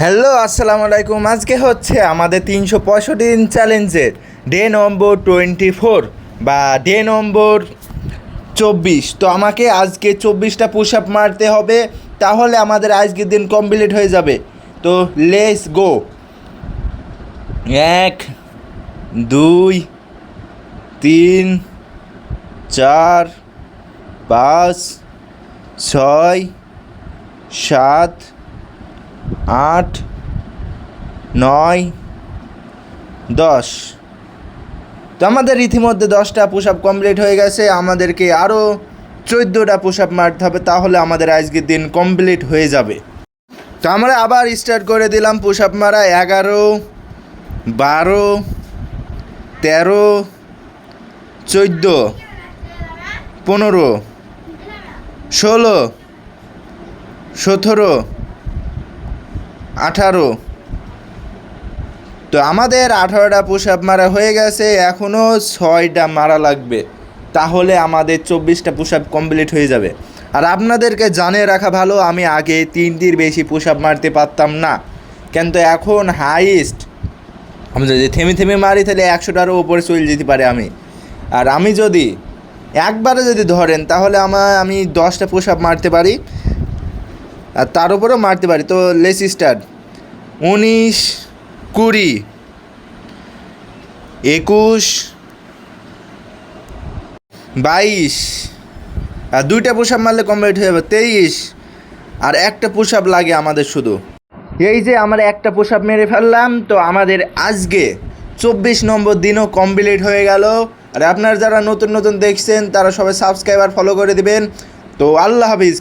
Hello আসসালামু আলাইকুম। আজকে হচ্ছে আমাদের 365 দিন চ্যালেঞ্জের ডে নম্বর 24 বা ডে নম্বর 24। তো আমাকে আজকে 24টা পুশ আপ মারতে হবে, তাহলে আমাদের আজকের দিন কমপ্লিট হয়ে যাবে। তো লেটস গো। 1 2 3 4 5 6 7 8 9 10। তো আমাদের ইতিমধ্যে 10টা পুশ আপ কমপ্লিট হয়ে গেছে, আমাদেরকে আরও 14টা পুশ আপ মারতে হবে, তাহলে আমাদের আজকের দিন কমপ্লিট হয়ে যাবে। তো আমরা আবার স্টার্ট করে দিলাম পুশ আপ মারা। 11 12 13 14 15 16 17 18। তো আমাদের 18টা পুশ আপ মারা হয়ে গেছে, এখনও 6টা মারা লাগবে, তাহলে আমাদের 24টা পুশ আপ কমপ্লিট হয়ে যাবে। আর আপনাদেরকে জানিয়ে রাখা ভালো, আমি আগে 3টির বেশি পুশ আপ মারতে পারতাম না, কিন্তু এখন হাইয়েস্ট আমি যদি থেমে থেমে মারি তাহলে 100টারও উপরে চলে যেতে পারে আমি। আর আমি যদি একবারে যদি ধরেন তাহলে আমি 10টা পুশ আপ মারতে পারি, আর তার উপরেও মারতে পারি। তো লেটস স্টার্ট। 19 20 21 22। আর 2টা পুশ আপ মারলে কমপ্লিট হয়ে যাবে। 23। আর একটা পুশ আপ লাগে আমাদের শুধু। এই যে আমরা একটা পুশ আপ মেরে ফেললাম, তো আমাদের আজকে 24 নম্বর দিনও কমপ্লিট হয়ে গেল। আর আপনারা যারা নতুন নতুন দেখছেন তারা সবাই সাবস্ক্রাইব আর ফলো করে দিবেন। তো আল্লাহ হাফিজ।